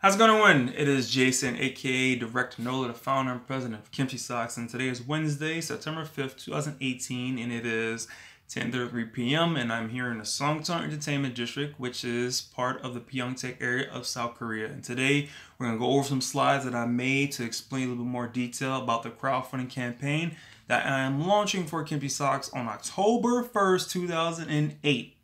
How's it going? It is Jason, aka Director Nola, the founder and president of Kimchi Socks, and today is Wednesday, September 5th, 2018, and it is 10:33 p.m. and I'm here in the Songton Entertainment District, which is part of the Pyeongtaek area of South Korea. And today we're going to go over some slides that I made to explain a little bit more detail about the crowdfunding campaign that I am launching for Kimchi Socks on October 1st, 2008.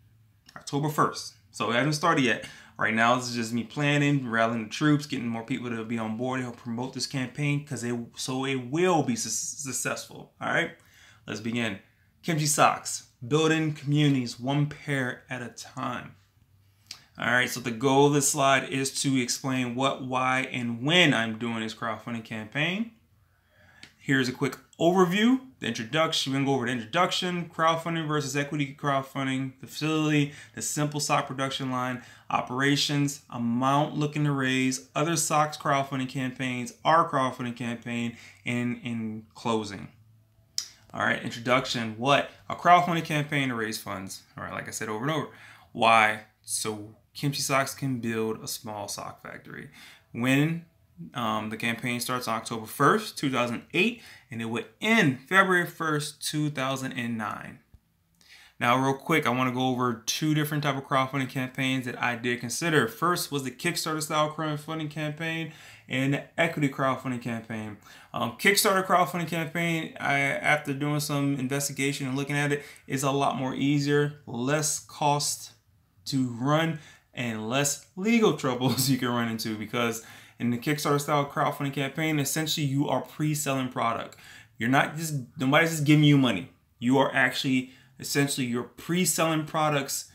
October 1st. So it hasn't started yet. Right now, this is just me planning, rallying the troops, getting more people to be on board to help promote this campaign because it will be successful. All right, let's begin. Kimchi Socks, building communities one pair at a time. All right, so the goal of this slide is to explain what, why, and when I'm doing this crowdfunding campaign. Here's a quick overview, the introduction. We're going to go over the introduction, crowdfunding versus equity crowdfunding, the facility, the simple sock production line, operations, amount looking to raise, other socks crowdfunding campaigns, our crowdfunding campaign, and in closing. All right, introduction. What? A crowdfunding campaign to raise funds. All right, like I said over and over. Why? So Kimchi Socks can build a small sock factory. When? The campaign starts on October 1st, 2008, and it will end February 1st, 2009. Now, real quick, I want to go over two different type of crowdfunding campaigns that I did consider. First was the Kickstarter style crowdfunding campaign and the equity crowdfunding campaign. Kickstarter crowdfunding campaign, after doing some investigation and looking at it, is a lot more easier, less cost to run, and less legal troubles you can run into, because in the Kickstarter style crowdfunding campaign, essentially you are pre-selling product. Nobody's just giving you money. You are actually, essentially, you're pre-selling products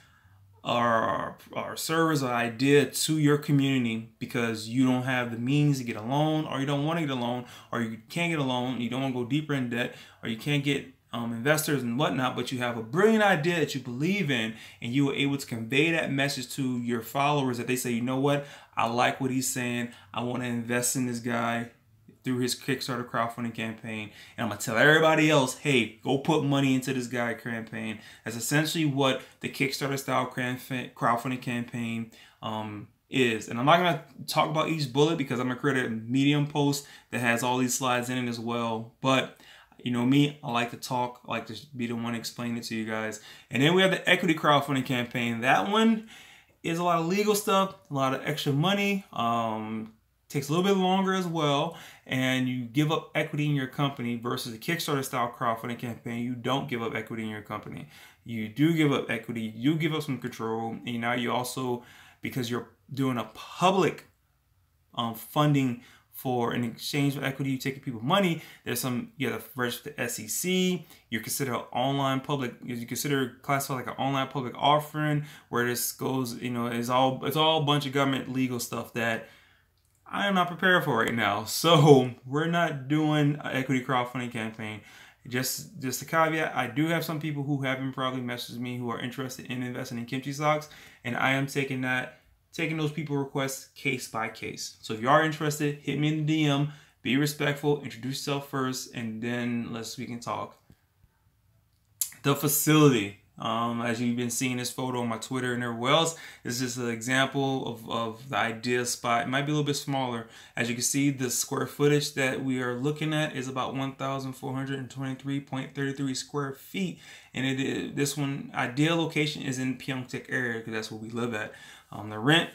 or service or idea to your community because you don't have the means to get a loan, or you don't want to get a loan, or you can't get a loan, you don't want to go deeper in debt, or you can't get investors and whatnot, but you have a brilliant idea that you believe in, and you were able to convey that message to your followers that they say, you know what, I like what he's saying, I want to invest in this guy through his Kickstarter crowdfunding campaign, and I'm gonna tell everybody else, hey, go put money into this guy campaign. That's essentially what the Kickstarter style crowdfunding campaign is. And I'm not gonna talk about each bullet because I'm gonna create a Medium post that has all these slides in it as well, but you know me, I like to talk, I like to be the one to explain it to you guys. And then we have the equity crowdfunding campaign. That one is a lot of legal stuff, a lot of extra money, takes a little bit longer as well, and you give up equity in your company versus the Kickstarter style crowdfunding campaign. You don't give up equity in your company. You do give up equity, you give up some control, and now you also, because you're doing a public funding for in exchange for equity, you taking people money. There's some, you have to register the SEC. You consider online public, you consider classified like an online public offering, where this goes, you know, it's all a bunch of government legal stuff that I am not prepared for right now. So we're not doing an equity crowdfunding campaign. Just a caveat, I do have some people who haven't probably messaged me who are interested in investing in Kimchi Socks, and I am taking those people requests case by case. So if you are interested, hit me in the DM, be respectful, introduce yourself first, and then we can talk. The facility, as you've been seeing this photo on my Twitter and everywhere else, is just an example of the ideal spot. It might be a little bit smaller. As you can see, the square footage that we are looking at is about 1,423.33 square feet. And this one, ideal location is in Pyeongtaek area because that's where we live at. The rent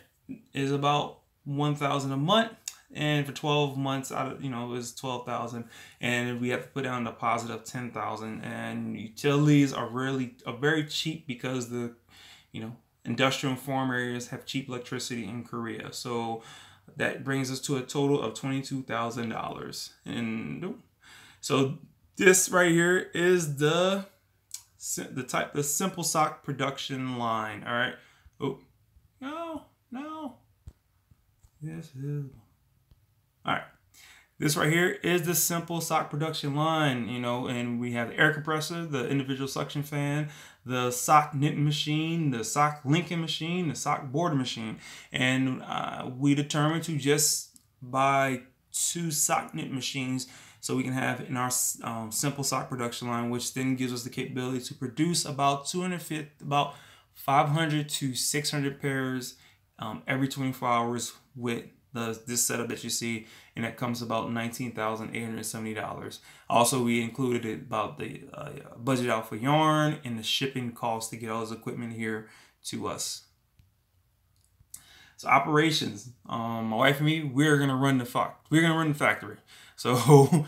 is about $1,000 a month, and for 12 months, it was $12,000, and we have to put down a deposit of $10,000. And utilities are very cheap because the industrial and farm areas have cheap electricity in Korea. So that brings us to a total of $22,000. And so this right here is the simple sock production line. All right. Oh. No. This is... All right. This right here is the simple sock production line, and we have the air compressor, the individual suction fan, the sock knitting machine, the sock linking machine, the sock border machine. And we determined to just buy 2 sock knit machines so we can have in our simple sock production line, which then gives us the capability to produce about 500 to 600 pairs every 24 hours with this setup that you see, and that comes about $19,870. Also, we included about the budget out for yarn and the shipping cost to get all this equipment here to us. So operations, my wife and me, we're gonna run the factory. So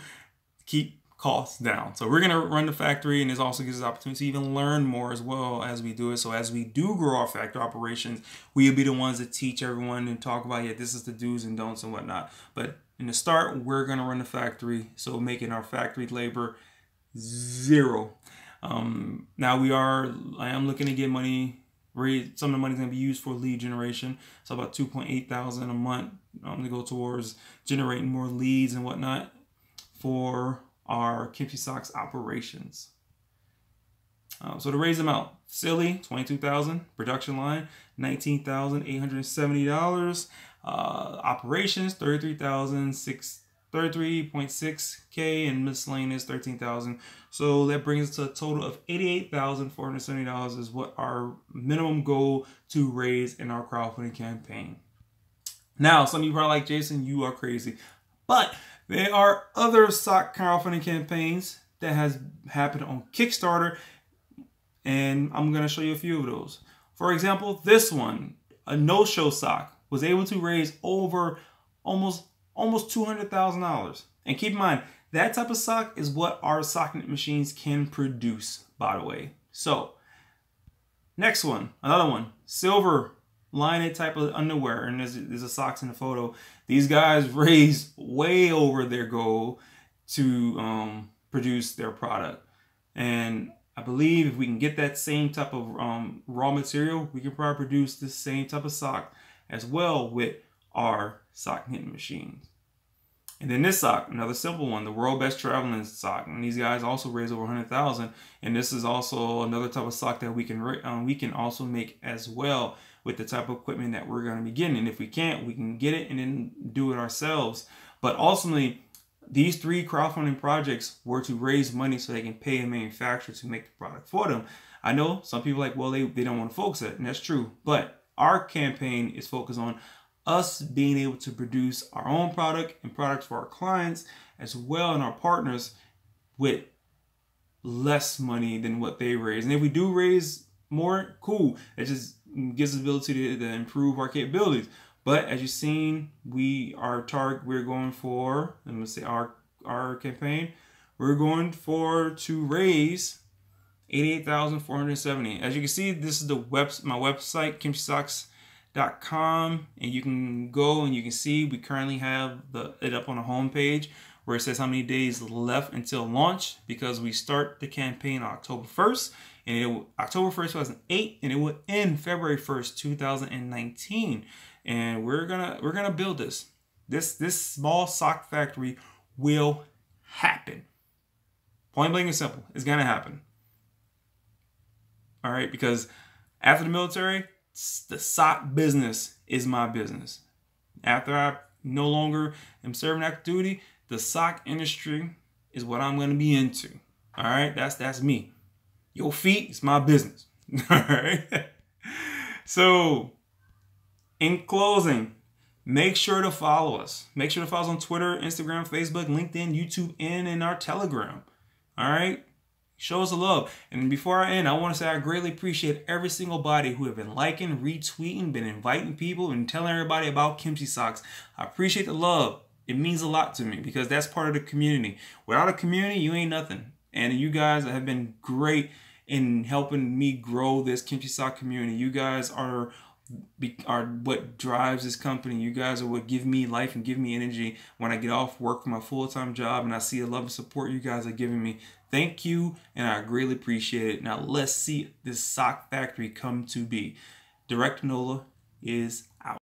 keep costs down. So we're gonna run the factory, and this also gives us opportunity to even learn more as well as we do it. So as we do grow our factory operations, we'll be the ones that teach everyone and talk about, yeah, this is the do's and don'ts and whatnot. But in the start, we're gonna run the factory, so making our factory labor zero. Now I am looking to get money. Some of the money is going to be used for lead generation. So about $2,800 a month to go towards generating more leads and whatnot for our Kimchi Socks operations. So to raise them out, Silly, $22,000. Production line, $19,870. Operations, $33.6K, and miscellaneous $13,000. So that brings us to a total of $88,470 is what our minimum goal to raise in our crowdfunding campaign. Now, some of you are like, Jason, you are crazy. But there are other sock crowdfunding campaigns that has happened on Kickstarter, and I'm going to show you a few of those. For example, this one, a no-show sock, was able to raise over almost $200,000. And keep in mind, that type of sock is what our sock knit machines can produce, by the way. So, next one, another one, silver lining type of underwear, and there's a socks in the photo. These guys raised way over their goal to produce their product. And I believe if we can get that same type of raw material, we can probably produce the same type of sock as well with our sock knitting machines. And then this sock, another simple one, the World Best Traveling sock. And these guys also raised over $100,000. And this is also another type of sock that we can also make as well with the type of equipment that we're going to be getting. And if we can't, we can get it and then do it ourselves. But ultimately, these 3 crowdfunding projects were to raise money so they can pay a manufacturer to make the product for them. I know some people are like, well, they don't want to focus it, and that's true. But our campaign is focused on us being able to produce our own product and products for our clients as well, and our partners, with less money than what they raise. And if we do raise more, cool. It just gives us the ability to improve our capabilities. But as you've seen, we're going for, let me say our campaign, we're going for to raise $88,470. As you can see, this is my website, kimchisocks.com, and you can go and you can see we currently have it up on the home page where it says how many days left until launch, because we start the campaign on October 1st, and October 1st, 2008, and it will end February 1st, 2019. And we're gonna build this. This small sock factory will happen. Point blank and simple, it's gonna happen. All right, because after the military, the sock business is my business. After I no longer am serving active duty, the sock industry is what I'm going to be into. All right, that's me. Your feet is my business. All right. So, in closing, make sure to follow us. Make sure to follow us on Twitter, Instagram, Facebook, LinkedIn, YouTube, and in our Telegram. All right. Show us a love. And before I end, I want to say I greatly appreciate every single body who have been liking, retweeting, been inviting people, and telling everybody about Kimchi Socks. I appreciate the love. It means a lot to me because that's part of the community. Without a community, you ain't nothing. And you guys have been great in helping me grow this Kimchi Sock community. You guys are what drives this company. You guys are what give me life and give me energy when I get off work from my full-time job and I see the love and support you guys are giving me. Thank you, and I greatly appreciate it. Now let's see this sock factory come to be. Director Nola is out.